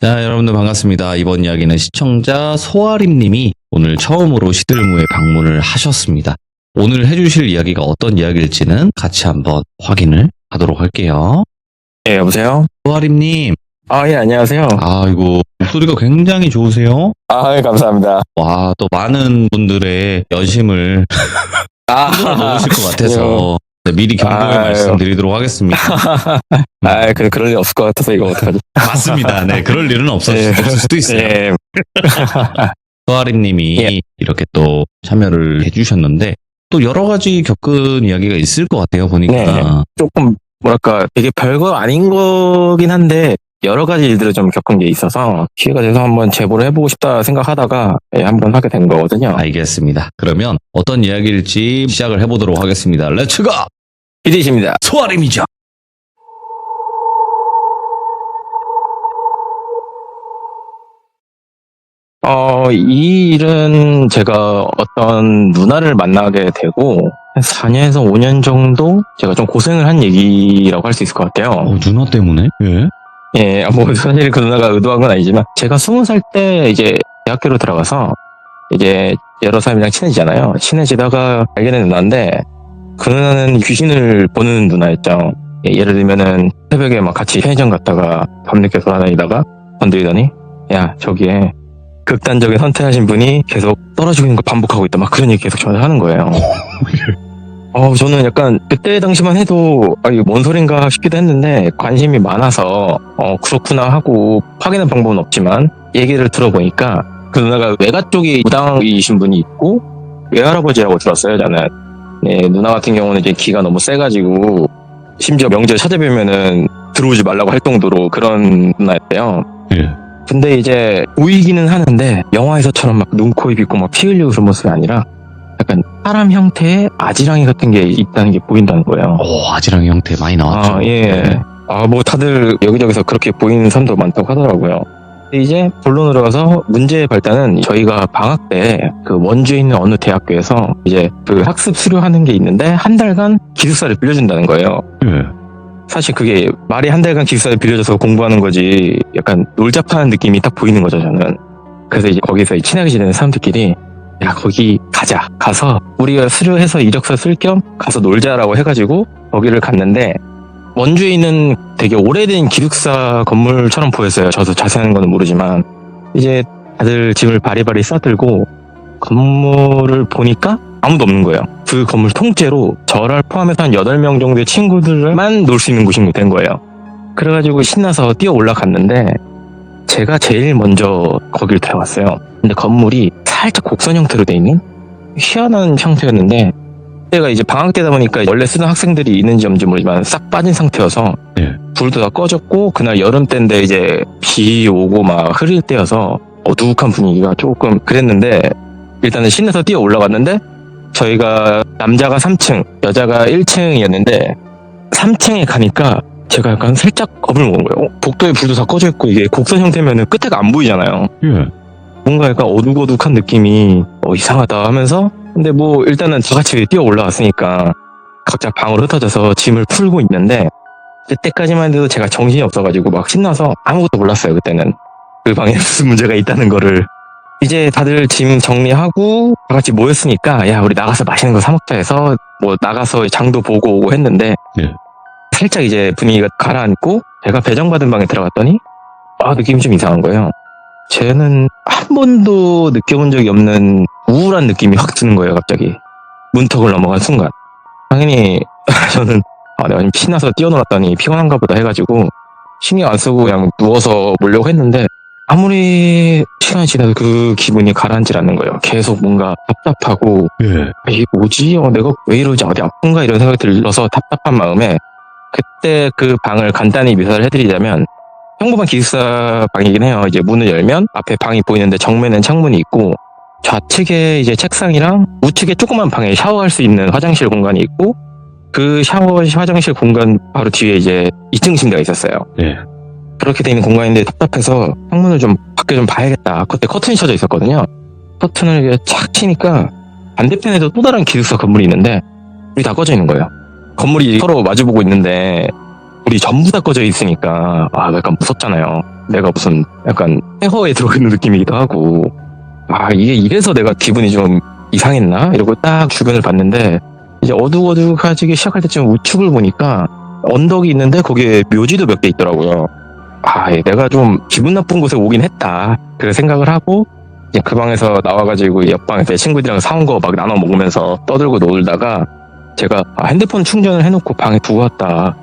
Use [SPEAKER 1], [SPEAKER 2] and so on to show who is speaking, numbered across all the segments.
[SPEAKER 1] 자, 여러분들 반갑습니다. 이번 이야기는 시청자 소아림님이 오늘 처음으로 시들무에 방문을 하셨습니다. 오늘 해주실 이야기가 어떤 이야기일지는 같이 한번 확인을 하도록 할게요.
[SPEAKER 2] 예, 여보세요?
[SPEAKER 1] 소아림님,
[SPEAKER 2] 아, 예, 안녕하세요.
[SPEAKER 1] 아이고, 목소리가 굉장히 좋으세요?
[SPEAKER 2] 아, 예, 감사합니다.
[SPEAKER 1] 와, 또 많은 분들의 여심을 넣으실 것 같아서 네, 미리 경고의 말씀드리도록 하겠습니다.
[SPEAKER 2] 그럴 일 없을 것 같아서 이거 어떡하지?
[SPEAKER 1] 맞습니다. 네, 그럴 일은 없을 수도 있어요.
[SPEAKER 2] 예,
[SPEAKER 1] 소아림님이
[SPEAKER 2] 예.
[SPEAKER 1] 이렇게 또 참여를 해주셨는데 또 여러 가지 겪은 이야기가 있을 것 같아요, 보니까.
[SPEAKER 2] 네. 조금, 뭐랄까, 되게 별거 아닌 거긴 한데, 여러 가지 일들을 좀 겪은 게 있어서, 기회가 돼서 한번 제보를 해보고 싶다 생각하다가, 예, 한번 하게 된 거거든요.
[SPEAKER 1] 알겠습니다. 그러면 어떤 이야기일지 시작을 해보도록 하겠습니다. 렛츠고!
[SPEAKER 2] 기대십니다.
[SPEAKER 1] 소아림이죠.
[SPEAKER 2] 이 일은 제가 어떤 누나를 만나게 되고, 한 4년에서 5년 정도 제가 좀 고생을 한 얘기라고 할 수 있을 것 같아요.
[SPEAKER 1] 누나 때문에? 예?
[SPEAKER 2] 예, 뭐 사실 그 누나가 의도한 건 아니지만, 제가 20살 때 이제 대학교로 들어가서, 이제 여러 사람이랑 친해지잖아요. 친해지다가 알게 된 누나인데, 그 누나는 귀신을 보는 누나였죠. 예, 예를 들면은 새벽에 막 같이 편의점 갔다가 밤늦게 돌아다니다가 건드리더니, 야, 저기에 극단적인 선택하신 분이 계속 떨어지고 있는 걸 반복하고 있다. 막 그런 얘기 계속 저한테 하는 거예요. 저는 약간 그때 당시만 해도 이게 뭔 소린가 싶기도 했는데 관심이 많아서 그렇구나 하고 확인한 방법은 없지만 얘기를 들어보니까 그 누나가 외가 쪽이 무당이신 분이 있고 외할아버지라고 들었어요, 저는. 네, 누나 같은 경우는 이제 기가 너무 세가지고 심지어 명절 찾아뵈면은 들어오지 말라고 할 정도로 그런 누나였대요.
[SPEAKER 1] 예.
[SPEAKER 2] 근데 이제 보이기는 하는데 영화에서처럼 막 눈, 코, 입 있고 막 피 흘리고 그런 모습이 아니라 약간 사람 형태의 아지랑이 같은 게 있다는 게 보인다는 거예요.
[SPEAKER 1] 오, 아지랑이 형태 많이 나왔죠.
[SPEAKER 2] 예.
[SPEAKER 1] 네.
[SPEAKER 2] 뭐 다들 여기저기서 그렇게 보이는 사람도 많다고 하더라고요. 근데 이제 본론으로 가서 문제의 발단은 저희가 방학 때 그 원주에 있는 어느 대학교에서 이제 그 학습 수료하는 게 있는데 한 달간 기숙사를 빌려준다는 거예요.
[SPEAKER 1] 예.
[SPEAKER 2] 사실 그게 말이 한 달간 기숙사를 빌려줘서 공부하는 거지 약간 놀자파는 느낌이 딱 보이는 거죠, 저는. 그래서 이제 거기서 친하게 지내는 사람들끼리 야, 거기 가자. 가서 우리가 수료해서 이력서 쓸 겸 가서 놀자라고 해가지고 거기를 갔는데 원주에 있는 되게 오래된 기숙사 건물처럼 보였어요. 저도 자세한 거는 모르지만 이제 다들 짐을 바리바리 싸들고 건물을 보니까 아무도 없는 거예요. 그 건물 통째로 저를 포함해서 한 8명 정도의 친구들만 놀 수 있는 곳이 된 거예요. 그래가지고 신나서 뛰어 올라갔는데 제가 제일 먼저 거길 들어갔어요. 근데 건물이 살짝 곡선 형태로 돼 있는 희한한 형태였는데 그때가 이제 방학 때다 보니까 원래 쓰던 학생들이 있는지 없는지 모르지만 싹 빠진 상태여서
[SPEAKER 1] 예.
[SPEAKER 2] 불도 다 꺼졌고 그날 여름 때인데 이제 비 오고 막 흐릴 때여서 어두욱한 분위기가 조금 그랬는데 일단은 신나서 뛰어 올라갔는데 저희가 남자가 3층, 여자가 1층이었는데 3층에 가니까 제가 약간 살짝 겁을 먹은 거예요. 복도에 불도 다 꺼져 있고 이게 곡선 형태면은 끝에가 안 보이잖아요.
[SPEAKER 1] 예.
[SPEAKER 2] 뭔가 약간 어둑어둑한 느낌이 이상하다 하면서 근데 뭐 일단은 다 같이 뛰어 올라왔으니까 각자 방으로 흩어져서 짐을 풀고 있는데 그때까지만 해도 제가 정신이 없어가지고 막 신나서 아무것도 몰랐어요. 그때는 그 방에 무슨 문제가 있다는 거를. 이제 다들 짐 정리하고 다 같이 모였으니까 야, 우리 나가서 맛있는 거 사 먹자 해서 뭐 나가서 장도 보고 오고 했는데
[SPEAKER 1] 예.
[SPEAKER 2] 살짝 이제 분위기가 가라앉고 제가 배정받은 방에 들어갔더니 느낌이 좀 이상한 거예요. 쟤는 한 번도 느껴본 적이 없는 우울한 느낌이 확 드는 거예요, 갑자기. 문턱을 넘어간 순간. 당연히 저는 내가 지금 신나서 뛰어놀았더니 피곤한가 보다 해가지고 신경 안 쓰고 그냥 누워서 보려고 했는데 아무리 시간이 지나도 그 기분이 가라앉질 않는 거예요. 계속 뭔가 답답하고
[SPEAKER 1] 예.
[SPEAKER 2] 이게 뭐지? 내가 왜 이러지? 어디 아픈가? 이런 생각이 들어서 답답한 마음에 그때 그 방을 간단히 묘사를 해드리자면 평범한 기숙사 방이긴 해요. 이제 문을 열면 앞에 방이 보이는데 정면엔 창문이 있고 좌측에 이제 책상이랑 우측에 조그만 방에 샤워할 수 있는 화장실 공간이 있고 그 샤워 화장실 공간 바로 뒤에 이제 2층 침대가 있었어요.
[SPEAKER 1] 예.
[SPEAKER 2] 그렇게 돼 있는 공간인데 답답해서 창문을 좀 밖에 좀 봐야겠다. 그때 커튼이 쳐져 있었거든요. 커튼을 이렇게 착 치니까 반대편에도 또 다른 기숙사 건물이 있는데 불이 다 꺼져 있는 거예요. 건물이 서로 마주보고 있는데 불이 전부 다 꺼져 있으니까 약간 무섭잖아요. 내가 무슨 약간 해허에 들어가 있는 느낌이기도 하고 이게 이래서 내가 기분이 좀 이상했나? 이러고 딱 주변을 봤는데 이제 어둑어둑해지기 시작할 때쯤 우측을 보니까 언덕이 있는데 거기에 묘지도 몇 개 있더라고요. 내가 좀 기분 나쁜 곳에 오긴 했다. 그래 생각을 하고 이제 그 방에서 나와가지고 옆방에서 친구들이랑 사온 거 막 나눠 먹으면서 떠들고 놀다가 제가 핸드폰 충전을 해놓고 방에 두고 왔다.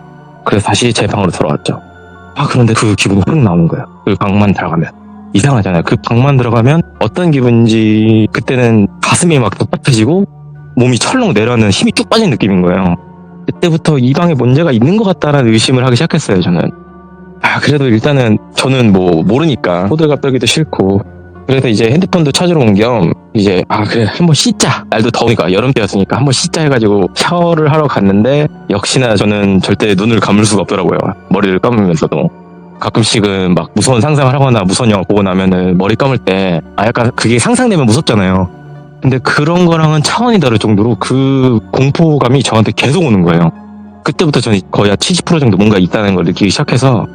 [SPEAKER 2] 그래서 다시 제 방으로 돌아왔죠. 그런데 그 기분이 확 나오는 거예요. 그 방만 들어가면. 이상하잖아요. 그 방만 들어가면 어떤 기분인지 그때는 가슴이 막 덮어지고 몸이 철렁 내려앉는 힘이 쭉 빠진 느낌인 거예요. 그때부터 이 방에 문제가 있는 것 같다라는 의심을 하기 시작했어요, 저는. 그래도 일단은 저는 모르니까 호들갑 떨기도 싫고 그래서 이제 핸드폰도 찾으러 온 겸 이제 그래 한번 씻자. 날도 더우니까 여름 때였으니까 한번 씻자 해가지고 샤워를 하러 갔는데 역시나 저는 절대 눈을 감을 수가 없더라고요. 머리를 감으면서도 가끔씩은 막 무서운 상상을 하거나 무서운 영화 보고 나면은 머리 감을 때 약간 그게 상상되면 무섭잖아요. 근데 그런 거랑은 차원이 다를 정도로 그 공포감이 저한테 계속 오는 거예요. 그때부터 저는 거의 한 70% 정도 뭔가 있다는 걸 느끼기 시작해서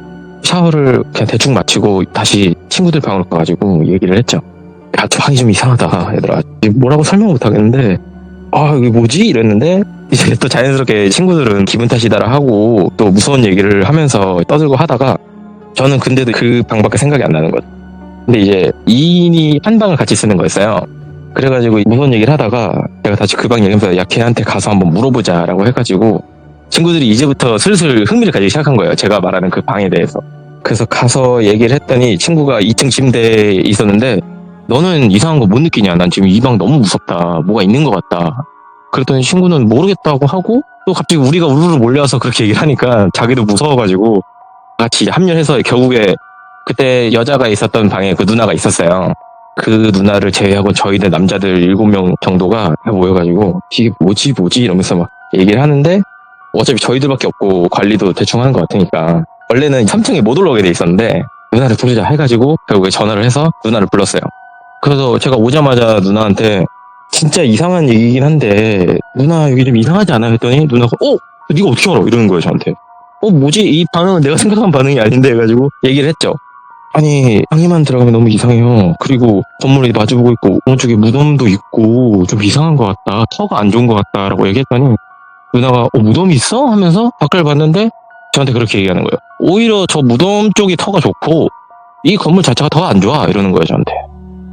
[SPEAKER 2] 샤워를 그냥 대충 마치고 다시 친구들 방으로 가가지고 얘기를 했죠. 저 방이 좀 이상하다 얘들아. 뭐라고 설명 못 하겠는데 이게 뭐지? 이랬는데 이제 또 자연스럽게 친구들은 기분 탓이다라 하고 또 무서운 얘기를 하면서 떠들고 하다가 저는 근데도 그 방밖에 생각이 안 나는 거죠. 근데 이제 2인이 한 방을 같이 쓰는 거였어요. 그래가지고 무서운 얘기를 하다가 제가 다시 그 방 얘기하면서 걔한테 가서 한번 물어보자라고 해가지고 친구들이 이제부터 슬슬 흥미를 가지기 시작한 거예요. 제가 말하는 그 방에 대해서. 그래서 가서 얘기를 했더니 친구가 2층 침대에 있었는데 너는 이상한 거 못 느끼냐? 난 지금 이 방 너무 무섭다. 뭐가 있는 것 같다. 그랬더니 친구는 모르겠다고 하고 또 갑자기 우리가 우르르 몰려와서 그렇게 얘기를 하니까 자기도 무서워가지고 같이 합류해서 결국에 그때 여자가 있었던 방에 그 누나가 있었어요. 그 누나를 제외하고 저희들 남자들 7명 정도가 모여가지고 이게 뭐지 이러면서 막 얘기를 하는데 어차피 저희들밖에 없고 관리도 대충 하는 것 같으니까 원래는 3층에 못 올라오게 돼 있었는데 누나를 부르자 해가지고 결국에 전화를 해서 누나를 불렀어요. 그래서 제가 오자마자 누나한테 진짜 이상한 얘기긴 한데 누나 여기 좀 이상하지 않아? 했더니 누나가 네가 어떻게 알아? 이러는 거예요 저한테. 뭐지? 이 반응은 내가 생각한 반응이 아닌데 해가지고 얘기를 했죠. 아니 방에만 들어가면 너무 이상해요. 그리고 건물이 마주보고 있고 오른쪽에 무덤도 있고 좀 이상한 것 같다. 터가 안 좋은 것 같다 라고 얘기했더니 누나가 무덤이 있어? 하면서 밖을 봤는데 저한테 그렇게 얘기하는 거예요. 오히려 저 무덤 쪽이 터가 좋고 이 건물 자체가 더 안 좋아 이러는 거예요 저한테.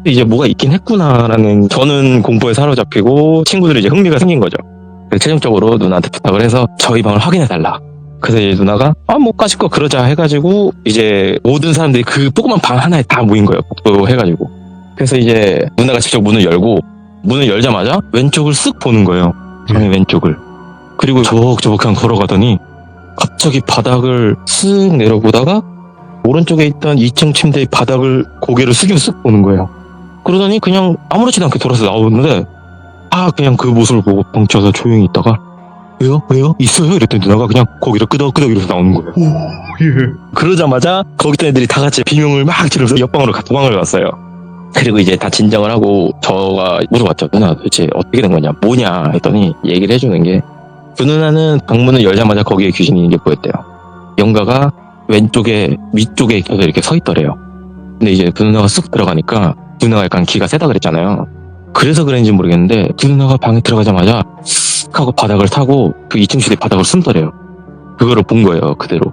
[SPEAKER 2] 이제 뭐가 있긴 했구나라는 저는 공포에 사로잡히고 친구들이 이제 흥미가 생긴 거죠. 그래서 최종적으로 누나한테 부탁을 해서 저희 방을 확인해달라. 그래서 이제 누나가 뭐 까짓 거 그러자 해가지고 이제 모든 사람들이 그 조그만 방 하나에 다 모인 거예요. 복도해가지고. 그래서 이제 누나가 직접 문을 열고 문을 열자마자 왼쪽을 쓱 보는 거예요. 방의 왼쪽을. 그리고 저벅저벅 그냥 걸어가더니 갑자기 바닥을 쓱 내려보다가 오른쪽에 있던 2층 침대의 바닥을 고개를 숙이고 쓱 보는 거예요. 그러더니 그냥 아무렇지도 않게 돌아서 나오는데 그냥 그 모습을 보고 벙쳐서 조용히 있다가 왜요? 있어요? 이랬더니 누나가 그냥 고개를 끄덕끄덕 이러면서 나오는 거예요. 그러자마자 거기 있던 애들이 다 같이 비명을 막 지르면서 옆방으로 도망을 갔어요. 그리고 이제 다 진정을 하고 저가 물어봤죠. 누나 도대체 어떻게 된 거냐 뭐냐 했더니 얘기를 해주는 게 그 누나는 방문을 열자마자 거기에 귀신이 있는 게 보였대요. 영가가 왼쪽에 위쪽에 켜서 이렇게 서 있더래요. 근데 이제 그 누나가 쑥 들어가니까 누나가 약간 기가 세다 그랬잖아요. 그래서 그런지 모르겠는데 그 누나가 방에 들어가자마자 쓱 하고 바닥을 타고 그 2층 시대 바닥을 숨더래요. 그거를 본 거예요 그대로.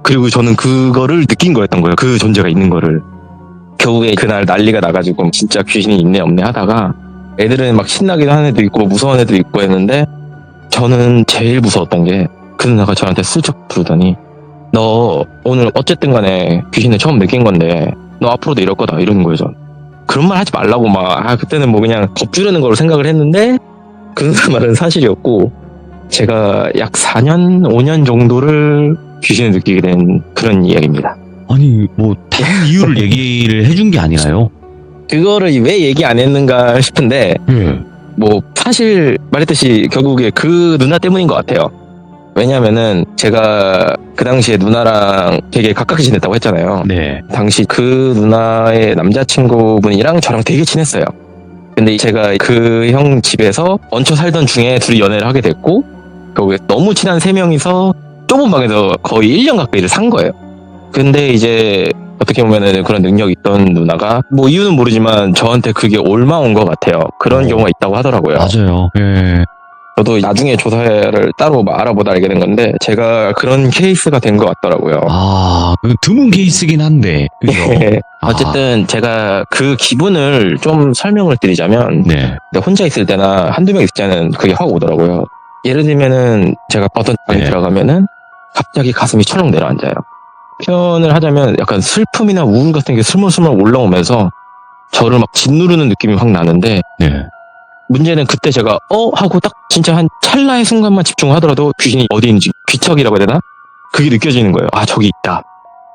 [SPEAKER 2] 그리고 저는 그거를 느낀 거였던 거예요. 그 존재가 있는 거를. 결국에 그날 난리가 나가지고 진짜 귀신이 있네 없네 하다가 애들은 막 신나기도 하는 애도 있고 무서운 애도 있고 했는데 저는 제일 무서웠던 게 그 누나가 저한테 슬쩍 부르더니 너 오늘 어쨌든 간에 귀신을 처음 느낀 건데 너 앞으로도 이럴 거다 이러는 거예요. 전 그런 말 하지 말라고 막 그때는 뭐 그냥 겁주려는 걸로 생각을 했는데 그 누나 말은 사실이었고 제가 약 4년 5년 정도를 귀신을 느끼게 된 그런 이야기입니다.
[SPEAKER 1] 아니 다른 이유를 얘기를 해준 게 아니라요.
[SPEAKER 2] 그거를 왜 얘기 안 했는가 싶은데 사실 말했듯이 결국에 그 누나 때문인 것 같아요. 왜냐면은 제가 그 당시에 누나랑 되게 가깝게 지냈다고 했잖아요.
[SPEAKER 1] 네.
[SPEAKER 2] 당시 그 누나의 남자친구분이랑 저랑 되게 친했어요. 근데 제가 그 형 집에서 얹혀 살던 중에 둘이 연애를 하게 됐고 결국에 너무 친한 3명이서 좁은 방에서 거의 1년 가까이를 산 거예요. 근데 이제 어떻게 보면은 그런 능력이 있던 누나가 뭐 이유는 모르지만 저한테 그게 올마온 것 같아요. 그런 경우가 있다고 하더라고요.
[SPEAKER 1] 맞아요. 예.
[SPEAKER 2] 저도 나중에 조사를 따로 알아보다 알게 된 건데 제가 그런 케이스가 된 것 같더라고요.
[SPEAKER 1] 그 드문 케이스긴 한데. 그죠?
[SPEAKER 2] 어쨌든 제가 그 기분을 좀 설명을 드리자면
[SPEAKER 1] 네.
[SPEAKER 2] 내가 혼자 있을 때나 한두 명 있을 때는 그게 확 오더라고요. 예를 들면은 제가 어떤 방에
[SPEAKER 1] 네.
[SPEAKER 2] 들어가면은 갑자기 가슴이 철렁 내려앉아요. 표현을 하자면 약간 슬픔이나 우울 같은 게 스물스물 올라오면서 저를 막 짓누르는 느낌이 확 나는데
[SPEAKER 1] 네.
[SPEAKER 2] 문제는 그때 제가 하고 딱 진짜 한 찰나의 순간만 집중하더라도 귀신이 어디 있는지 귀척이라고 해야 되나? 그게 느껴지는 거예요. 아 저기 있다.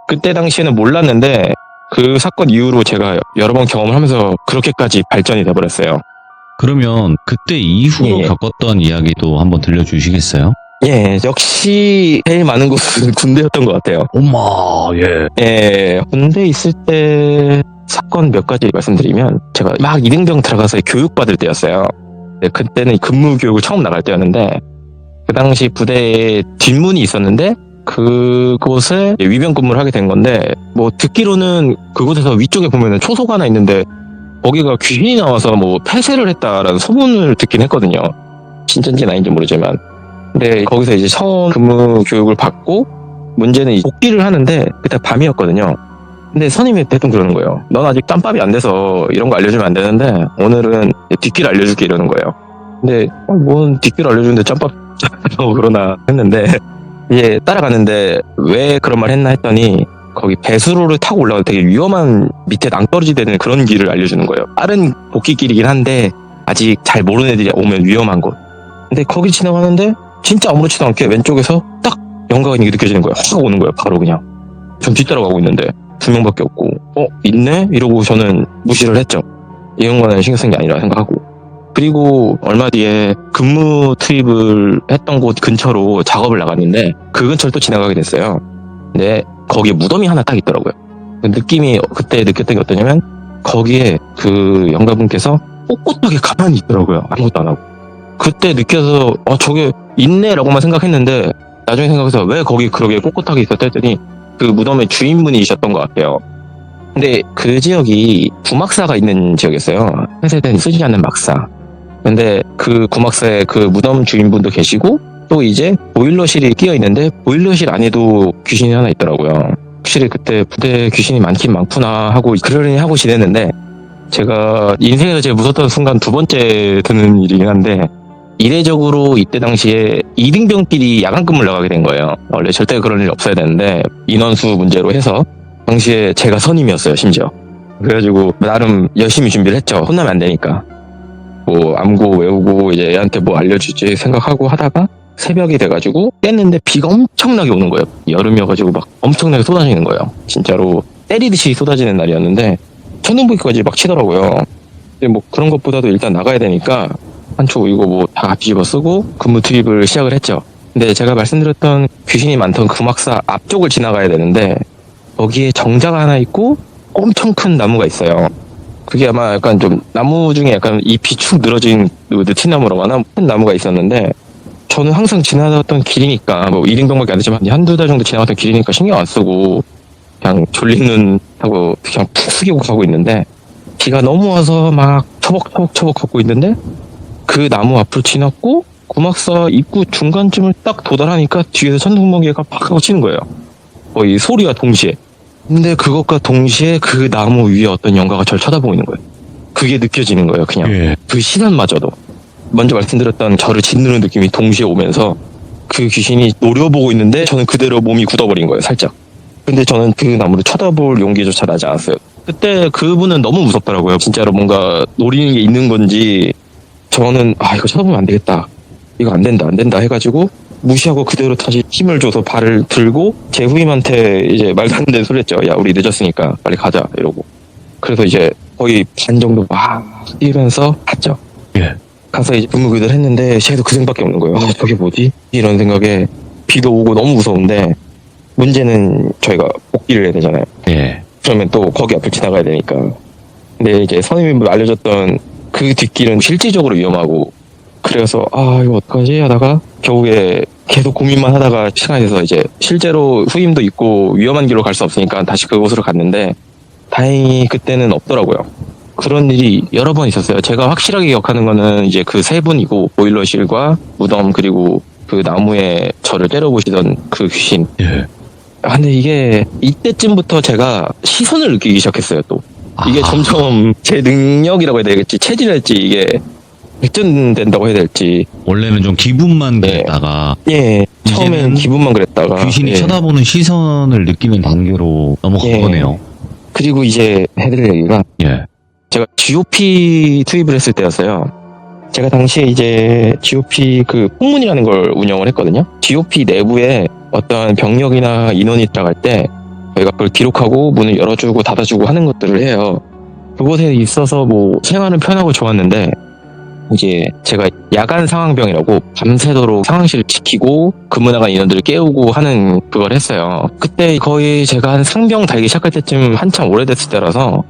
[SPEAKER 2] 그때 당시에는 몰랐는데 그 사건 이후로 제가 여러 번 경험을 하면서 그렇게까지 발전이 돼버렸어요.
[SPEAKER 1] 그러면 그때 이후로
[SPEAKER 2] 예.
[SPEAKER 1] 겪었던 이야기도 한번 들려주시겠어요?
[SPEAKER 2] 예, 역시 제일 많은 곳은 군대였던 것 같아요.
[SPEAKER 1] 엄마, 예.
[SPEAKER 2] 예, 군대 있을 때 사건 몇 가지 말씀드리면 제가 막 이등병 들어가서 교육받을 때였어요. 네, 그때는 근무 교육을 처음 나갈 때였는데 그 당시 부대에 뒷문이 있었는데 그곳에 위병 근무를 하게 된 건데 뭐 듣기로는 그곳에서 위쪽에 보면은 초소가 하나 있는데 거기가 귀신이 나와서 뭐 폐쇄를 했다라는 소문을 듣긴 했거든요. 진짜인지 아닌지 모르지만 근데 거기서 이제 처음 근무 교육을 받고 문제는 이제 복귀를 하는데 그때 밤이었거든요. 근데 선임이 대뜸 그러는 거예요. 넌 아직 짬밥이 안 돼서 이런 거 알려주면 안 되는데 오늘은 뒷길 알려줄게 이러는 거예요. 근데 뭔 뒷길 알려주는데 짬밥 그러나 했는데 이제 따라갔는데 왜 그런 말 했나 했더니 거기 배수로를 타고 올라가도 되게 위험한 밑에 낭떠러지 되는 그런 길을 알려주는 거예요. 빠른 복귀길이긴 한데 아직 잘 모르는 애들이 오면 위험한 곳. 근데 거기 지나가는데 진짜 아무렇지도 않게 왼쪽에서 딱 영가가 있는 게 느껴지는 거예요. 확 오는 거예요. 바로 그냥. 전 뒤따라가고 있는데 2명밖에 없고 있네? 이러고 저는 무시를 했죠. 이런 거는 신경 쓴 게 아니라 생각하고. 그리고 얼마 뒤에 근무 투입을 했던 곳 근처로 작업을 나갔는데 그 근처를 또 지나가게 됐어요. 근데 거기에 무덤이 하나 딱 있더라고요. 그 느낌이 그때 느꼈던 게 어떠냐면 거기에 그 영가분께서 꼿꼿하게 가만히 있더라고요. 아무것도 안 하고. 그때 느껴서 저게 있네라고만 생각했는데 나중에 생각해서 왜 거기 그러게 꼿꼿하게 있었다 했더니 그 무덤의 주인분이셨던 것 같아요. 근데 그 지역이 구막사가 있는 지역이었어요. 폐쇄된 쓰지 않는 막사. 근데 그 구막사에 그 무덤 주인분도 계시고 또 이제 보일러실이 끼어 있는데 보일러실 안에도 귀신이 하나 있더라고요. 확실히 그때 부대에 귀신이 많긴 많구나 하고 그러려니 하고 지냈는데 제가 인생에서 제일 무섭던 순간 두 번째 드는 일이긴 한데 이례적으로 이때 당시에 이등병끼리 야간 근무를 나가게 된 거예요. 원래 절대 그런 일이 없어야 되는데 인원수 문제로 해서 당시에 제가 선임이었어요, 심지어. 그래가지고 나름 열심히 준비를 했죠. 혼나면 안 되니까. 뭐 암구 외우고 이제 애한테 뭐 알려주지 생각하고 하다가 새벽이 돼가지고 깼는데 비가 엄청나게 오는 거예요. 여름이어가지고 막 엄청나게 쏟아지는 거예요. 진짜로 때리듯이 쏟아지는 날이었는데 천둥번개까지 막 치더라고요. 근데 뭐 그런 것보다도 일단 나가야 되니까 한초 이거 뭐 다 뒤집어 쓰고 근무 투입을 시작을 했죠. 근데 제가 말씀드렸던 귀신이 많던 구막사 앞쪽을 지나가야 되는데 거기에 정자가 하나 있고 엄청 큰 나무가 있어요. 그게 아마 약간 좀 나무 중에 약간 잎이 축 늘어진 느티나무라고 하나 큰 나무가 있었는데 저는 항상 지나갔던 길이니까 뭐 1인병밖에 안 됐지만 한두 달 정도 지나갔던 길이니까 신경 안 쓰고 그냥 졸린 눈 하고 그냥 푹 숙이고 가고 있는데 비가 너무 와서 막 처벅처벅 걷고 있는데 그 나무 앞을 지났고 구막사 입구 중간쯤을 딱 도달하니까 뒤에서 천둥번개가 팍 하고 치는 거예요. 거의 소리와 동시에. 근데 그것과 동시에 그 나무 위에 어떤 영가가 저를 쳐다보고 있는 거예요. 그게 느껴지는 거예요, 그냥.
[SPEAKER 1] 예.
[SPEAKER 2] 그 시간마저도. 먼저 말씀드렸던 저를 짓누르는 느낌이 동시에 오면서 그 귀신이 노려보고 있는데 저는 그대로 몸이 굳어버린 거예요, 살짝. 근데 저는 그 나무를 쳐다볼 용기조차 나지 않았어요. 그때 그분은 너무 무섭더라고요. 진짜로 뭔가 노리는 게 있는 건지 저는 이거 쳐다보면 안 되겠다. 이거 안 된다 해가지고 무시하고 그대로 다시 힘을 줘서 발을 들고 제 후임한테 이제 말도 안 되는 소리 했죠. 야, 우리 늦었으니까 빨리 가자 이러고. 그래서 이제 거의 반 정도 막 뛰면서 갔죠.
[SPEAKER 1] 예.
[SPEAKER 2] 가서 이제 근무 교대를 했는데 시에도 그 생각밖에 없는 거예요. 저게 뭐지? 이런 생각에 비도 오고 너무 무서운데 문제는 저희가 복귀를 해야 되잖아요.
[SPEAKER 1] 예.
[SPEAKER 2] 그러면 또 거기 앞을 지나가야 되니까. 근데 이제 선임이 알려줬던 그 뒷길은 실질적으로 위험하고 그래서 이거 어떡하지 하다가 겨우에 계속 고민만 하다가 시간이 돼서 이제 실제로 후임도 있고 위험한 길로 갈 수 없으니까 다시 그곳으로 갔는데 다행히 그때는 없더라고요. 그런 일이 여러 번 있었어요. 제가 확실하게 기억하는 거는 이제 그 세 분이고 보일러실과 무덤 그리고 그 나무에 저를 때려보시던 그 귀신.
[SPEAKER 1] 예.
[SPEAKER 2] 근데 이게 이때쯤부터 제가 시선을 느끼기 시작했어요. 또 이게
[SPEAKER 1] 아.
[SPEAKER 2] 점점 제 능력이라고 해야 되겠지, 체질할지 이게 발전된다고 해야 될지.
[SPEAKER 1] 원래는 좀 기분만
[SPEAKER 2] 네.
[SPEAKER 1] 그랬다가
[SPEAKER 2] 예,
[SPEAKER 1] 이제는
[SPEAKER 2] 처음엔 기분만 그랬다가
[SPEAKER 1] 귀신이
[SPEAKER 2] 예.
[SPEAKER 1] 쳐다보는 시선을 느끼는 단계로 넘어간
[SPEAKER 2] 예.
[SPEAKER 1] 거네요.
[SPEAKER 2] 그리고 이제 해드릴 얘기가
[SPEAKER 1] 예.
[SPEAKER 2] 제가 GOP 투입을 했을 때였어요. 제가 당시에 이제 GOP 그 풍문이라는 걸 운영을 했거든요. GOP 내부에 어떤 병력이나 인원이 들어갈 때 저희가 그걸 기록하고 문을 열어주고 닫아주고 하는 것들을 해요. 그곳에 있어서 뭐 생활은 편하고 좋았는데 이제 제가 야간 상황병이라고 밤새도록 상황실을 지키고 근무 나간 인원들을 깨우고 하는 그걸 했어요. 그때 거의 제가 한 상병 달기 시작할 때쯤 한참 오래됐을 때라서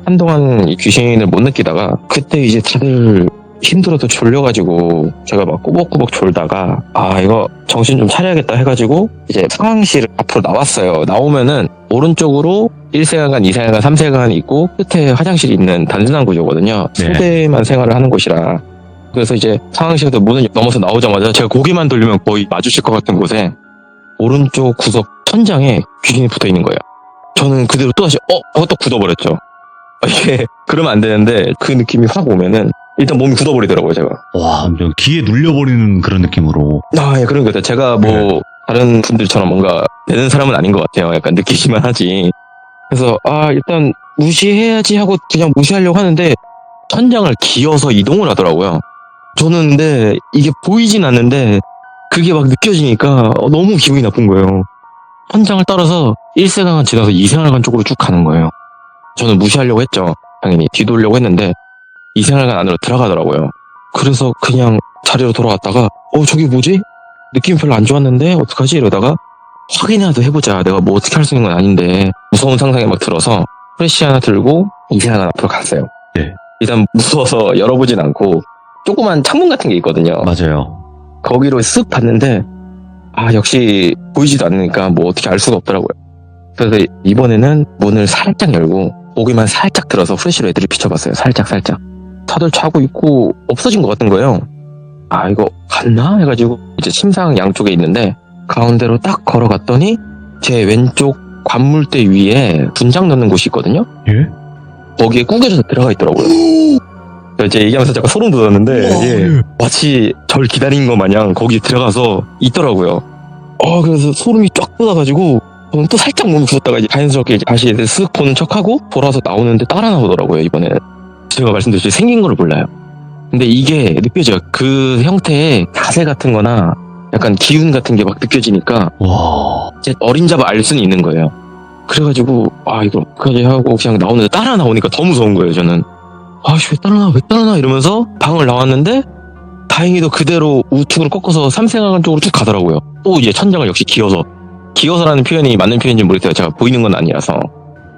[SPEAKER 2] 한동안 이 귀신을 못 느끼다가 그때 이제 다들 힘들어서 졸려가지고 제가 막 꾸벅꾸벅 졸다가 이거 정신 좀 차려야겠다 해가지고 이제 상황실 앞으로 나왔어요. 나오면은 오른쪽으로 1세관관, 2세관관, 3세관관이 있고 끝에 화장실이 있는 단순한 구조거든요.
[SPEAKER 1] 네.
[SPEAKER 2] 소대만 생활을 하는 곳이라. 그래서 이제 상황실에서 문을 넘어서 나오자마자 제가 고개만 돌리면 거의 마주칠 것 같은 곳에 오른쪽 구석 천장에 귀신이 붙어 있는 거예요. 저는 그대로 또다시 하고 또 굳어버렸죠. 이게 그러면 안 되는데 그 느낌이 확 오면은 일단 몸이 굳어버리더라고요, 제가.
[SPEAKER 1] 와, 완전 귀에 눌려버리는 그런 느낌으로.
[SPEAKER 2] 예, 그런 것 같아요. 제가 뭐
[SPEAKER 1] 네.
[SPEAKER 2] 다른 분들처럼 뭔가 되는 사람은 아닌 것 같아요. 약간 느끼기만 하지. 그래서 일단 무시해야지 하고 그냥 무시하려고 하는데 천장을 기어서 이동을 하더라고요. 저는 근데 이게 보이진 않는데 그게 막 느껴지니까 너무 기분이 나쁜 거예요. 천장을 따라서 1세관관 지나서 2세관관 쪽으로 쭉 가는 거예요. 저는 무시하려고 했죠. 당연히 뒤돌려고 했는데 2세관관 안으로 들어가더라고요. 그래서 그냥 자리로 돌아왔다가 저기 뭐지? 느낌이 별로 안 좋았는데 어떡하지? 이러다가 확인이라도 해보자. 내가 뭐 어떻게 할 수 있는 건 아닌데 무서운 상상이 막 들어서 프레쉬 하나 들고 2세관관 앞으로 갔어요.
[SPEAKER 1] 네.
[SPEAKER 2] 일단 무서워서 열어보진 않고 조그만 창문 같은 게 있거든요.
[SPEAKER 1] 맞아요.
[SPEAKER 2] 거기로 쓱 봤는데 역시 보이지도 않으니까 뭐 어떻게 알 수가 없더라고요. 그래서 이번에는 문을 살짝 열고 고개만 살짝 들어서 프레쉬로 애들을 비춰봤어요. 살짝 다들 자고 있고 없어진 것 같은 거예요. 이거 갔나? 해가지고 이제 침상 양쪽에 있는데 가운데로 딱 걸어갔더니 제 왼쪽 관물대 위에 분장 넣는 곳이 있거든요.
[SPEAKER 1] 예?
[SPEAKER 2] 거기에 구겨져서 들어가 있더라고요. 이제 얘기하면서 잠깐 소름 돋았는데 마치 절 기다린 것 마냥 거기에 들어가서 있더라고요. 그래서 소름이 쫙 돋아가지고 저는 또 살짝 몸이 굳었다가 이제 자연스럽게 이제 다시 쓱 보는 척하고 돌아서 나오는데 따라 나오더라고요. 이번에는 제가 말씀드렸듯이 생긴 걸 몰라요. 근데 이게 느껴져요. 그 형태의 자세 같은 거나 약간 기운 같은 게 막 느껴지니까
[SPEAKER 1] 와.
[SPEAKER 2] 제 어림잡아 알 수는 있는 거예요. 그래가지고 이거 어떡하지 하고 그냥 나오는데 따라 나오니까 더 무서운 거예요. 저는 왜 따라 나 이러면서 방을 나왔는데 다행히도 그대로 우측으로 꺾어서 삼생활관 쪽으로 쭉 가더라고요. 또 이제 천장을 역시 기어서라는 표현이 맞는 표현인지 모르겠어요. 제가 보이는 건 아니라서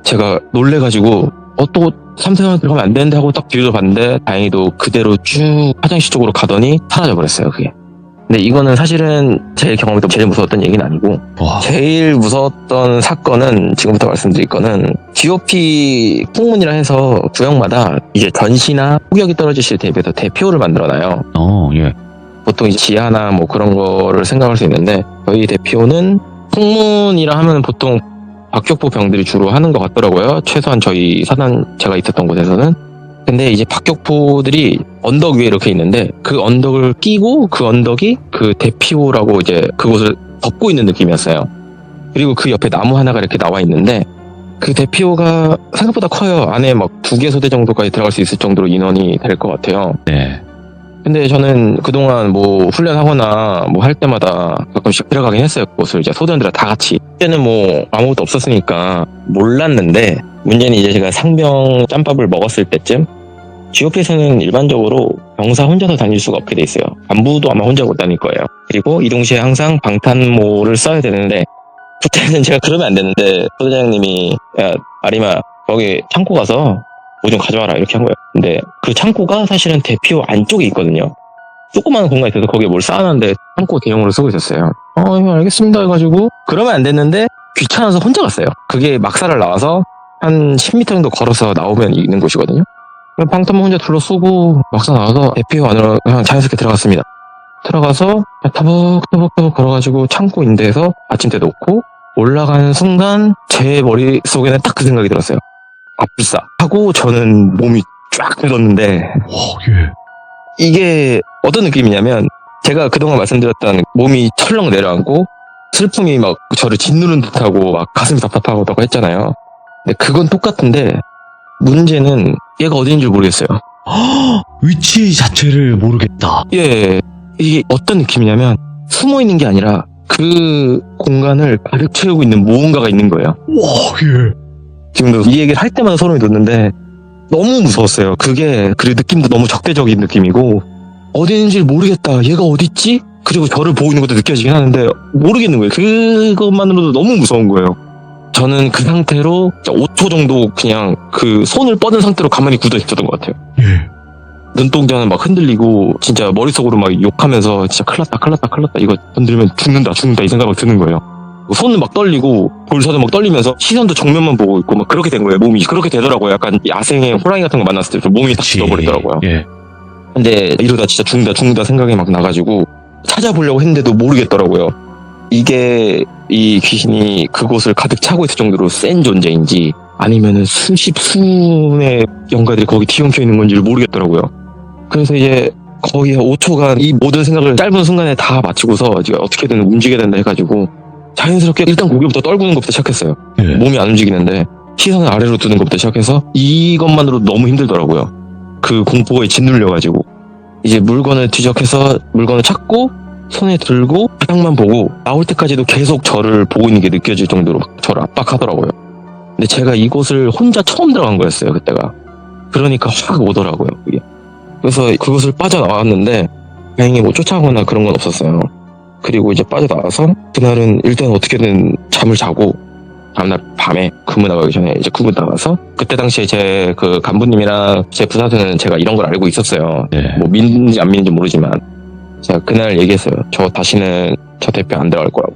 [SPEAKER 2] 제가 놀래가지고 또 삼생활관 들어가면 안 되는데 하고 딱 뒤로 봤는데 다행히도 그대로 쭉 화장실 쪽으로 가더니 사라져버렸어요. 그게. 근데 이거는 사실은 제 경험에서 제일 무서웠던 얘기는 아니고
[SPEAKER 1] 와.
[SPEAKER 2] 제일 무서웠던 사건은 지금부터 말씀드릴 거는 GOP 풍문이라 해서 구역마다 이제 전시나 폭격이 떨어지실 대비해서 대표를 만들어놔요.
[SPEAKER 1] 예.
[SPEAKER 2] 보통 이제 지하나 뭐 그런 거를 생각할 수 있는데 저희 대표는 풍문이라 하면 보통 박격포 병들이 주로 하는 것 같더라고요. 최소한 저희 사단 제가 있었던 곳에서는. 근데 이제 박격포들이 언덕 위에 이렇게 있는데 그 언덕을 끼고 그 언덕이 그 대피호라고 이제 그곳을 덮고 있는 느낌이었어요. 그리고 그 옆에 나무 하나가 이렇게 나와 있는데 그 대피호가 생각보다 커요. 안에 막 2개 소대 정도까지 들어갈 수 있을 정도로 인원이 될 것 같아요.
[SPEAKER 1] 네.
[SPEAKER 2] 근데 저는 그동안 뭐 훈련하거나 뭐 할 때마다 가끔씩 들어가긴 했어요. 그곳을 이제 소대원들과 다 같이. 그때는 뭐 아무것도 없었으니까 몰랐는데 문제는 이제 제가 상병 짬밥을 먹었을 때쯤 GOP에서는 일반적으로 병사 혼자서 다닐 수가 없게 돼 있어요. 간부도 아마 혼자 못 다닐 거예요. 그리고 이동 시에 항상 방탄모를 써야 되는데 그때는 제가 그러면 안 되는데 소대장님이 야 아리마 거기 창고 가서 뭐 좀 가져와라 이렇게 한 거예요. 근데 그 창고가 사실은 대피호 안쪽에 있거든요. 조그마한 공간이 있어서 거기에 뭘 쌓아놨는데 창고 대용으로 쓰고 있었어요. 예, 알겠습니다 해가지고 그러면 안 됐는데 귀찮아서 혼자 갔어요. 그게 막사를 나와서 한 10m 정도 걸어서 나오면 있는 곳이거든요. 방탄만 혼자 둘러쓰고 막사 나와서 대피소 안으로 그냥 자연스럽게 들어갔습니다. 들어가서 타벅타벅타벅 걸어가지고 창고 인대에서 받침대 놓고 올라가는 순간 제 머릿속에는 딱 그 생각이 들었어요. 불싸 하고 저는 몸이 쫙 굳었는데 이게 어떤 느낌이냐면 제가 그동안 말씀드렸던 몸이 철렁 내려앉고 슬픔이 막 저를 짓누른 듯하고 막 가슴이 답답하다고 했잖아요. 근데 그건 똑같은데 문제는 얘가 어디인 줄 모르겠어요.
[SPEAKER 1] 위치 자체를 모르겠다.
[SPEAKER 2] 예, 이게 어떤 느낌이냐면 숨어 있는 게 아니라 그 공간을 가득 채우고 있는 무언가가 있는 거예요. 지금도 이 얘기를 할 때마다 소름이 돋는데 너무 무서웠어요. 그게 그리고 느낌도 너무 적대적인 느낌이고 어디 있는지 모르겠다. 얘가 어디 있지? 그리고 저를 보고 있는 것도 느껴지긴 하는데 모르겠는 거예요. 그것만으로도 너무 무서운 거예요. 저는 그 상태로 5초 정도 그냥 그 손을 뻗은 상태로 가만히 굳어 있었던 것 같아요. 눈동자는 막 흔들리고 진짜 머릿속으로 막 욕하면서 진짜 큰일 났다 이거 건들면 죽는다 이 생각이 드는 거예요. 손은 막 떨리고 볼살도 막 떨리면서 시선도 정면만 보고 있고 막 그렇게 된 거예요. 몸이 그렇게 되더라고요. 약간 야생의 호랑이 같은 거 만났을 때 몸이 딱 굳어버리더라고요. 근데 이러다 진짜 죽는다 생각이 막 나가지고 찾아보려고 했는데도 모르겠더라고요. 이게 이 귀신이 그곳을 가득 차고 있을 정도로 센 존재인지 아니면은 수십수의 영가들이 거기 튀엄켜 있는 건지를 모르겠더라고요. 그래서 이제 거의 5초간 이 모든 생각을 짧은 순간에 다 마치고서 이제 어떻게든 움직여야 된다 해가지고 자연스럽게 일단 고개부터 떨구는 것부터 시작했어요. 몸이 안 움직이는데 시선을 아래로 두는 것부터 시작해서 이것만으로도 너무 힘들더라고요. 그 공포에 짓눌려가지고 이제 물건을 뒤적해서 물건을 찾고 손에 들고 바닥만 보고 나올 때까지도 계속 저를 보고 있는 게 느껴질 정도로 저를 압박하더라고요. 근데 제가 이곳을 혼자 처음 들어간 거였어요, 그때가. 그러니까 확 오더라고요, 그게. 그래서 그곳을 빠져나왔는데 다행히 뭐 쫓아오거나 그런 건 없었어요. 그리고 이제 빠져나와서 그날은 일단 어떻게든 잠을 자고 다음날 밤에 근무 나가기 전에 이제 근무 나가서 그때 당시에 제 그 간부님이랑 제 부사수는 제가 이런 걸 알고 있었어요. 뭐 믿는지 안 믿는지 모르지만 제가 그날 얘기했어요. 저 다시는 저 대표 안 들어갈 거라고.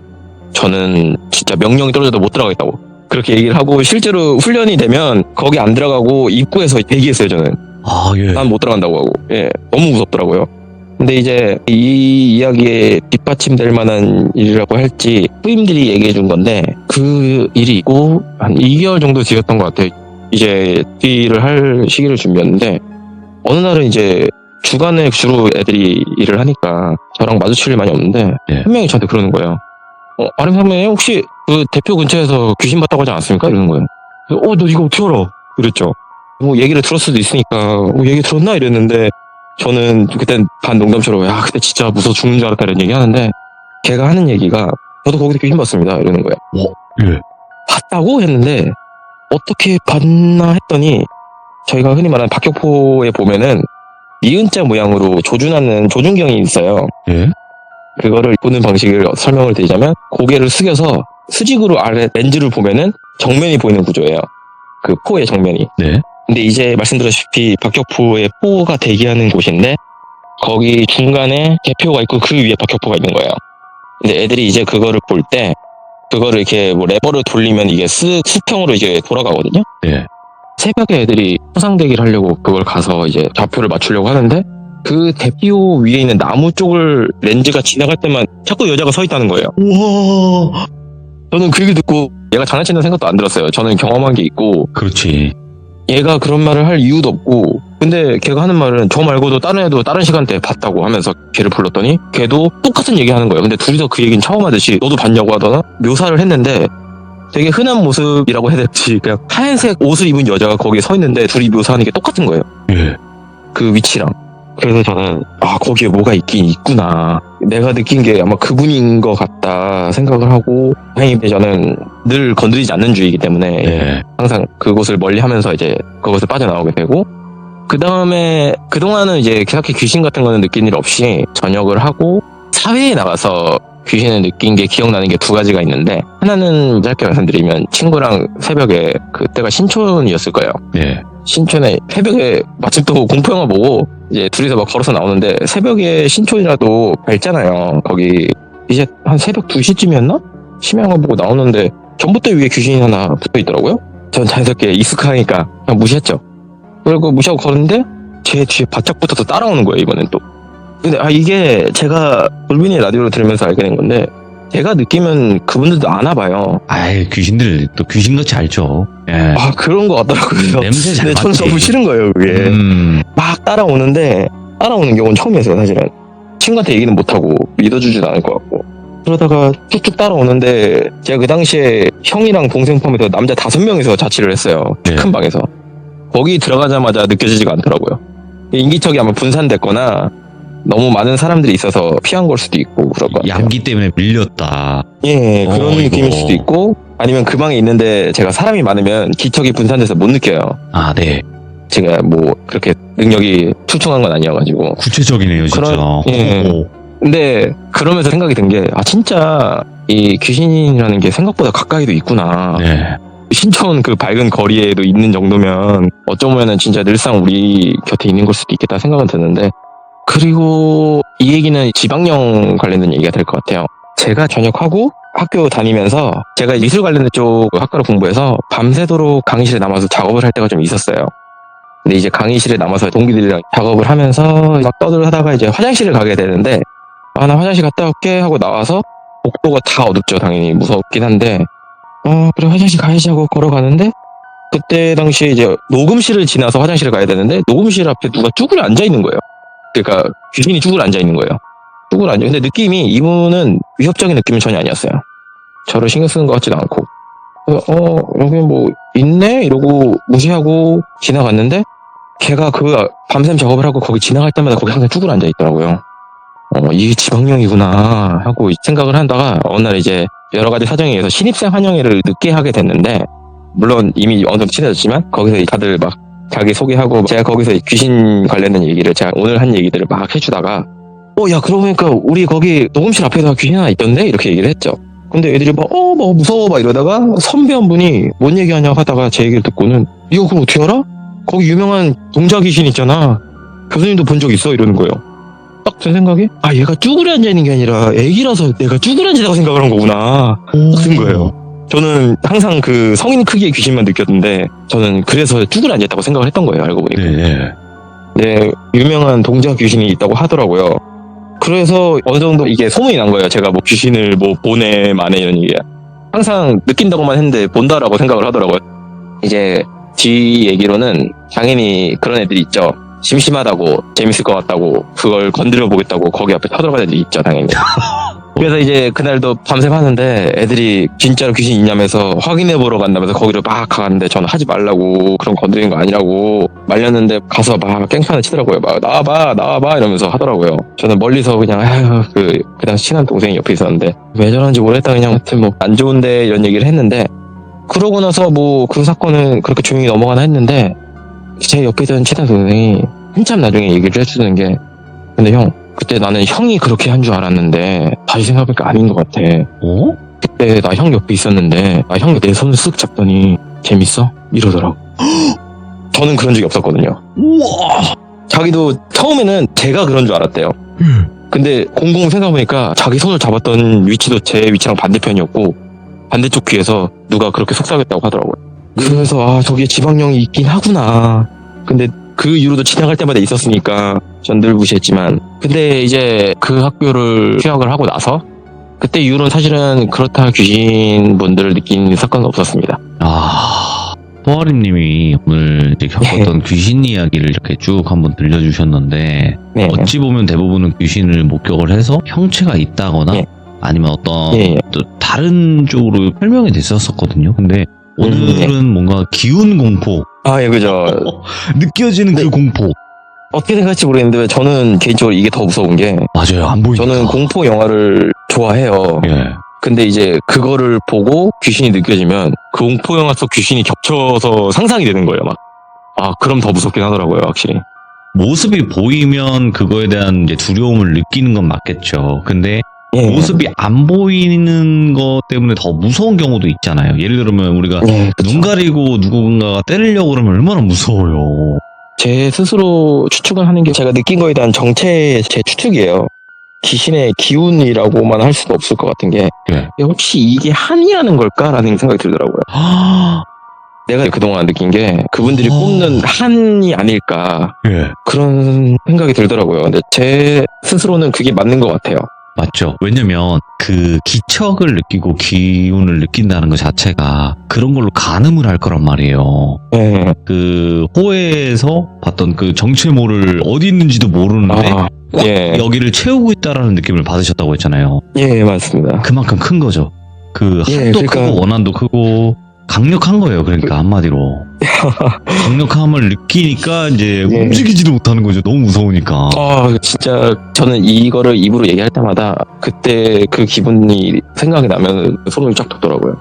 [SPEAKER 2] 저는 진짜 명령이 떨어져도 못 들어가겠다고. 그렇게 얘기를 하고 실제로 훈련이 되면 거기 안 들어가고 입구에서 대기했어요, 저는. 난 못 들어간다고 하고. 너무 무섭더라고요. 근데 이제 이 이야기에 뒷받침될 만한 일이라고 할지 후임들이 얘기해 준 건데 그 일이 있고 한 2개월 정도 뒤였던 것 같아요. 이제 뒤를 할 시기를 준비했는데 어느 날은 이제 주간에 주로 애들이 일을 하니까 저랑 마주칠 일이 많이 없는데 한 명이 저한테 그러는 거예요. 아름 선배님 혹시 그 대표 근처에서 귀신 봤다고 하지 않았습니까? 이러는 거예요. 너 이거 어떻게 알아? 그랬죠. 뭐 얘기를 들었을 수도 있으니까 얘기 들었나? 이랬는데 저는 그땐 반 농담처럼 야 그때 진짜 무서워 죽는 줄 알았다 이런 얘기 하는데 걔가 하는 얘기가 저도 거기서 귀신 봤습니다 이러는 거예요. 봤다고? 했는데 어떻게 봤나 했더니 저희가 흔히 말하는 박격포에 보면은 니은자 모양으로 조준하는 조준경이 있어요. 그거를 보는 방식을 설명을 드리자면 고개를 숙여서 수직으로 아래 렌즈를 보면은 정면이 보이는 구조예요. 그 포의 정면이. 근데 이제 말씀드렸다시피 박격포의 포가 대기하는 곳인데 거기 중간에 개표가 있고 그 위에 박격포가 있는 거예요. 근데 애들이 이제 그거를 볼 때 그거를 이렇게 뭐 레버를 돌리면 이게 수평으로 이제 돌아가거든요. 새벽에 애들이 포상대기를 하려고 그걸 가서 이제 좌표를 맞추려고 하는데 그 대피호 위에 있는 나무 쪽을 렌즈가 지나갈 때만 자꾸 여자가 서 있다는 거예요.
[SPEAKER 1] 우와.
[SPEAKER 2] 저는 그 얘기 듣고 얘가 장난치는 생각도 안 들었어요. 저는 경험한 게 있고.
[SPEAKER 1] 그렇지.
[SPEAKER 2] 얘가 그런 말을 할 이유도 없고 근데 걔가 하는 말은 저 말고도 다른 애도 다른 시간대에 봤다고 하면서 걔를 불렀더니 걔도 똑같은 얘기 하는 거예요. 근데 둘이서 그 얘기는 처음 하듯이 너도 봤냐고 하더나 묘사를 했는데 되게 흔한 모습이라고 해야 될지 그냥 하얀색 옷을 입은 여자가 거기에 서 있는데 둘이 묘사하는 게 똑같은 거예요. 그 위치랑. 그래서 저는 거기에 뭐가 있긴 있구나. 내가 느낀 게 아마 그분인 것 같다 생각을 하고 다행히 저는 늘 건드리지 않는 주의이기 때문에 항상 그곳을 멀리하면서 이제 그곳을 빠져나오게 되고 그 다음에 그동안은 이제 그렇게 귀신 같은 거는 느낀 일 없이 전역을 하고 사회에 나가서 귀신을 느낀 게 기억나는 게 2가지가 있는데 하나는 짧게 말씀드리면 친구랑 새벽에 그때가 신촌이었을 거예요. 신촌에 새벽에 마침 또 공포영화 보고 이제 둘이서 막 걸어서 나오는데 새벽에 신촌이라도 밝잖아요. 거기 이제 한 새벽 2시쯤이었나? 심야영화 보고 나오는데 전봇대 위에 귀신이 하나 붙어 있더라고요. 전 자연스럽게 익숙하니까 그냥 무시했죠. 그리고 무시하고 걸었는데 제 뒤에 바짝 붙어서 따라오는 거예요, 이번엔 또. 근데 이게 제가 돌빈이 라디오를 들으면서 알게 된 건데 제가 느끼면 그분들도 아나 봐요.
[SPEAKER 1] 아이, 귀신들 또 귀신같이 알죠. 예.
[SPEAKER 2] 그런 거 같더라고요.
[SPEAKER 1] 냄새 잘
[SPEAKER 2] 근데 저는
[SPEAKER 1] 맡지.
[SPEAKER 2] 너무 싫은 거예요, 그게. 막 따라오는데 따라오는 경우는 처음이었어요, 사실은. 친구한테 얘기는 못하고 믿어주지도 않을 것 같고. 그러다가 쭉쭉 따라오는데 제가 그 당시에 형이랑 동생 포함해서 남자 5명이서 자취를 했어요.
[SPEAKER 1] 네.
[SPEAKER 2] 큰 방에서. 거기 들어가자마자 느껴지지가 않더라고요. 인기척이 아마 분산됐거나 너무 많은 사람들이 있어서 피한 걸 수도 있고 그럴 것 같아요.
[SPEAKER 1] 양기 때문에 밀렸다.
[SPEAKER 2] 예, 그런
[SPEAKER 1] 이거.
[SPEAKER 2] 느낌일 수도 있고 아니면 그 방에 있는데 제가 사람이 많으면 기척이 분산돼서 못 느껴요.
[SPEAKER 1] 아, 네.
[SPEAKER 2] 제가 뭐 그렇게 능력이 출중한 건 아니어가지고.
[SPEAKER 1] 구체적이네요, 진짜.
[SPEAKER 2] 예.
[SPEAKER 1] 오.
[SPEAKER 2] 근데 그러면서 생각이 든 게 진짜 이 귀신이라는 게 생각보다 가까이도 있구나.
[SPEAKER 1] 네.
[SPEAKER 2] 신촌 그 밝은 거리에도 있는 정도면 어쩌면은 진짜 늘상 우리 곁에 있는 걸 수도 있겠다 생각은 드는데, 그리고 이 얘기는 지방령 관련된 얘기가 될 것 같아요. 제가 전역하고 학교 다니면서 제가 미술 관련된 쪽 학과를 공부해서 밤새도록 강의실에 남아서 작업을 할 때가 좀 있었어요. 근데 이제 강의실에 남아서 동기들이랑 작업을 하면서 막 떠들하다가 이제 화장실을 가게 되는데, 나 화장실 갔다 올게 하고 나와서 복도가 다 어둡죠. 당연히 무섭긴 한데 그래 화장실 가야지 하고 걸어가는데, 그때 당시에 이제 녹음실을 지나서 화장실을 가야 되는데 녹음실 앞에 누가 쭈그려 앉아 있는 거예요. 그러니까 귀신이 쭈그려 앉아 있는 거예요. 쭈그려 앉아. 근데 느낌이 이분은 위협적인 느낌은 전혀 아니었어요. 저를 신경 쓰는 것 같지도 않고. 여기 뭐 있네 이러고 무시하고 지나갔는데, 걔가 그 밤샘 작업을 하고 거기 지나갈 때마다 거기 항상 쭈그려 앉아 있더라고요. 이게 지방령이구나 하고 생각을 하다가 어느 날 이제 여러 가지 사정에 의해서 신입생 환영회를 늦게 하게 됐는데, 물론 이미 어느 정도 친해졌지만 거기서 다들 막 자기 소개하고 제가 거기서 귀신 관련된 얘기를 제가 오늘 한 얘기들을 막 해주다가 야 그러고 보니까 우리 거기 녹음실 앞에다가 귀신 하나 있던데 이렇게 얘기를 했죠. 근데 애들이 막 뭐 무서워 막 이러다가 선배 한 분이 뭔 얘기하냐 하다가 제 얘기를 듣고는 이거 그럼 어떻게 알아? 거기 유명한 동자 귀신 있잖아. 교수님도 본 적 있어? 이러는 거예요. 딱 든 생각이 얘가 쭈그려 앉아있는 게 아니라 애기라서 내가 쭈그려 앉아있다고 생각을 한 거구나 딱 든 거예요. 저는 항상 그 성인 크기의 귀신만 느꼈는데 저는 그래서 쭈그려 앉아있다고 생각을 했던 거예요. 알고 보니까.
[SPEAKER 1] 네.
[SPEAKER 2] 네, 유명한 동자 귀신이 있다고 하더라고요. 그래서 어느 정도 이게 소문이 난 거예요. 제가 뭐 귀신을 뭐 보네 마네 이런 얘기야. 항상 느낀다고만 했는데 본다라고 생각을 하더라고요. 이제 뒤 얘기로는 당연히 그런 애들이 있죠. 심심하다고 재밌을 것 같다고 그걸 건드려 보겠다고 거기 앞에 쳐들어가는 애들이 있죠, 당연히. 그래서 이제 그날도 밤샘 하는데 애들이 진짜로 귀신 있냐면서 확인해 보러 간다면서 거기를 막 가는데 저는 하지 말라고, 그런 건드리는 거 아니라고 말렸는데 가서 막 깽판을 치더라고요. 막 나와봐 이러면서 하더라고요. 저는 멀리서 그냥 그 당시 친한 동생이 옆에 있었는데 왜 저러는지 모르겠다 그냥 하여튼 뭐 안 좋은데 이런 얘기를 했는데, 그러고 나서 뭐 그 사건은 그렇게 조용히 넘어가나 했는데 제 옆에 있던 친한 동생이 한참 나중에 얘기를 해주는 게, 근데 형 그때 나는 형이 그렇게 한 줄 알았는데 다시 생각해보니까 아닌 것 같아. 그때 나 형 옆에 있었는데 형이 내 손을 쓱 잡더니 재밌어? 이러더라고. 저는 그런 적이 없었거든요.
[SPEAKER 1] 우와.
[SPEAKER 2] 자기도 처음에는 제가 그런 줄 알았대요. 근데 곰곰 생각해보니까 자기 손을 잡았던 위치도 제 위치랑 반대편이었고 반대쪽 귀에서 누가 그렇게 속삭였다고 하더라고요. 그래서 저기에 지방령이 있긴 하구나. 근데 그 이후로도 지나갈 때마다 있었으니까 전 늘 무시했지만, 근데 이제 그 학교를 휴학을 하고 나서 그때 이후로는 사실은 그렇다 귀신 분들을 느낀 사건은 없었습니다.
[SPEAKER 1] 소아림님이 오늘 이제 겪었던 귀신 이야기를 이렇게 쭉 한번 들려주셨는데,
[SPEAKER 2] 네.
[SPEAKER 1] 어찌 보면 대부분은 귀신을 목격을 해서 형체가 있다거나
[SPEAKER 2] 네.
[SPEAKER 1] 아니면 어떤
[SPEAKER 2] 네.
[SPEAKER 1] 또 다른 쪽으로 설명이 됐었거든요. 근데 오늘은 뭔가 기운 공포,
[SPEAKER 2] 예, 그죠.
[SPEAKER 1] 느껴지는 그 공포.
[SPEAKER 2] 어떻게 생각할지 모르겠는데 저는 개인적으로 이게 더 무서운 게,
[SPEAKER 1] 맞아요, 안 보이니까.
[SPEAKER 2] 저는 공포 영화를 좋아해요.
[SPEAKER 1] 예.
[SPEAKER 2] 근데 이제 그거를 보고 귀신이 느껴지면 그 공포 영화 속 귀신이 겹쳐서 상상이 되는 거예요. 막 그럼 더 무섭긴 하더라고요, 확실히.
[SPEAKER 1] 모습이 보이면 그거에 대한 이제 두려움을 느끼는 건 맞겠죠. 근데
[SPEAKER 2] 예.
[SPEAKER 1] 모습이 안 보이는 것 때문에 더 무서운 경우도 있잖아요. 예를 들면 우리가
[SPEAKER 2] 예, 그쵸.
[SPEAKER 1] 눈 가리고 누군가가 때리려고 그러면 얼마나 무서워요.
[SPEAKER 2] 제 스스로 추측을 하는 게 제가 느낀 거에 대한 정체의 제 추측이에요. 귀신의 기운이라고만 할 수는 없을 것 같은 게
[SPEAKER 1] 예.
[SPEAKER 2] 혹시 이게 한이 하는 걸까라는 생각이 들더라고요. 내가 그동안 느낀 게 그분들이 꼽는 한이 아닐까
[SPEAKER 1] 예.
[SPEAKER 2] 그런 생각이 들더라고요. 근데 제 스스로는 그게 맞는 것 같아요.
[SPEAKER 1] 맞죠. 왜냐면 그 기척을 느끼고 기운을 느낀다는 것 자체가 그런 걸로 가늠을 할 거란 말이에요.
[SPEAKER 2] 네.
[SPEAKER 1] 그 호에서 봤던 그 정체모를 어디 있는지도 모르는데
[SPEAKER 2] 아,
[SPEAKER 1] 꽉
[SPEAKER 2] 예.
[SPEAKER 1] 여기를 채우고 있다라는 느낌을 받으셨다고 했잖아요.
[SPEAKER 2] 예, 맞습니다.
[SPEAKER 1] 그만큼 큰 거죠. 그
[SPEAKER 2] 예,
[SPEAKER 1] 합도
[SPEAKER 2] 그러니까-
[SPEAKER 1] 크고 원한도 크고 강력한 거예요. 그러니까 한마디로 강력함을 느끼니까 이제
[SPEAKER 2] 예.
[SPEAKER 1] 움직이지도 못하는 거죠. 너무 무서우니까.
[SPEAKER 2] 진짜 저는 이거를 입으로 얘기할 때마다 그때 그 기분이 생각이 나면 소름이 쫙 돋더라고요.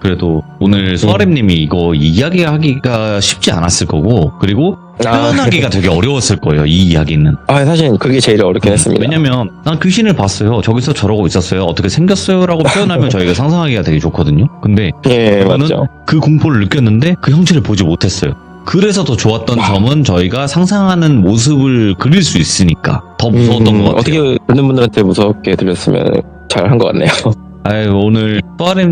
[SPEAKER 1] 그래도 오늘 소아렘님이 이거 이야기하기가 쉽지 않았을 거고 그리고 표현하기가 되게 어려웠을 거예요. 이 이야기는.
[SPEAKER 2] 사실 그게 제일 어렵긴 했습니다.
[SPEAKER 1] 왜냐면 난 귀신을 봤어요. 저기서 저러고 있었어요. 어떻게 생겼어요? 라고 표현하면 저희가 상상하기가 되게 좋거든요. 근데
[SPEAKER 2] 예,
[SPEAKER 1] 저는
[SPEAKER 2] 맞죠.
[SPEAKER 1] 그 공포를 느꼈는데 그 형체를 보지 못했어요. 그래서 더 좋았던 점은 저희가 상상하는 모습을 그릴 수 있으니까 더 무서웠던 것 같아요.
[SPEAKER 2] 어떻게 듣는 분들한테 무섭게 들렸으면 잘 한 것 같네요.
[SPEAKER 1] 아유, 오늘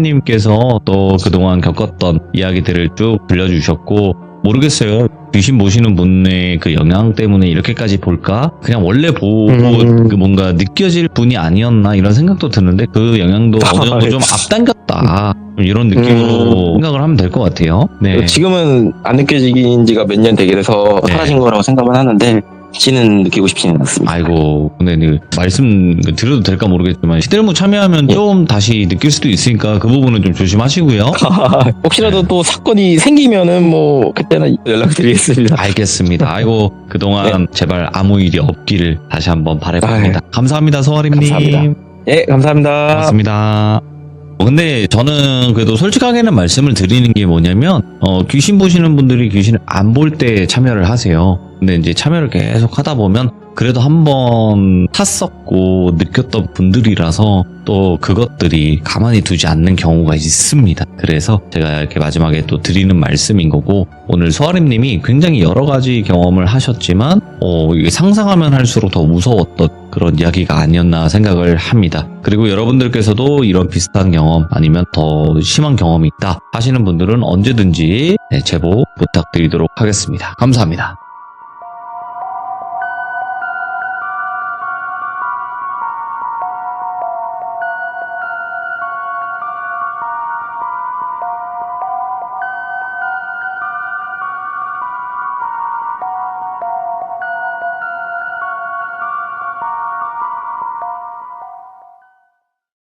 [SPEAKER 1] 소아렘님께서 또 그동안 겪었던 이야기들을 쭉 들려주셨고 모르겠어요. 귀신 보시는 분의 그 영향 때문에 이렇게까지 볼까? 그냥 원래 보고 그 뭔가 느껴질 분이 아니었나 이런 생각도 드는데 그 영향도 어느 정도 좀 앞당겼다. 이런 느낌으로 생각을 하면 될 것 같아요. 네.
[SPEAKER 2] 지금은 안 느껴지긴 지가 몇 년 되게 돼서
[SPEAKER 1] 네.
[SPEAKER 2] 사라진 거라고 생각은 하는데 지는 느끼고 싶지는 않습니다.
[SPEAKER 1] 아이고, 근데 그 말씀 드려도 될까 모르겠지만 시들무 참여하면
[SPEAKER 2] 예.
[SPEAKER 1] 좀 다시 느낄 수도 있으니까 그 부분은 좀 조심하시고요.
[SPEAKER 2] 혹시라도 또 사건이 생기면은 뭐 그때는 연락드리겠습니다.
[SPEAKER 1] 알겠습니다. 아이고, 그동안 제발 아무 일이 없기를 다시 한번 바라봅니다. 감사합니다, 소아림님.
[SPEAKER 2] 감사합니다. 예, 감사합니다.
[SPEAKER 1] 고맙습니다. 근데 저는 그래도 솔직하게는 말씀을 드리는 게 뭐냐면 귀신 보시는 분들이 귀신을 안 볼 때 참여를 하세요. 근데 이제 참여를 계속 하다 보면 그래도 한번 탔었고 느꼈던 분들이라서 또 그것들이 가만히 두지 않는 경우가 있습니다. 그래서 제가 이렇게 마지막에 또 드리는 말씀인 거고 오늘 소아림님이 굉장히 여러 가지 경험을 하셨지만 이게 상상하면 할수록 더 무서웠던 그런 이야기가 아니었나 생각을 합니다. 그리고 여러분들께서도 이런 비슷한 경험 아니면 더 심한 경험이 있다 하시는 분들은 언제든지 제보 부탁드리도록 하겠습니다. 감사합니다.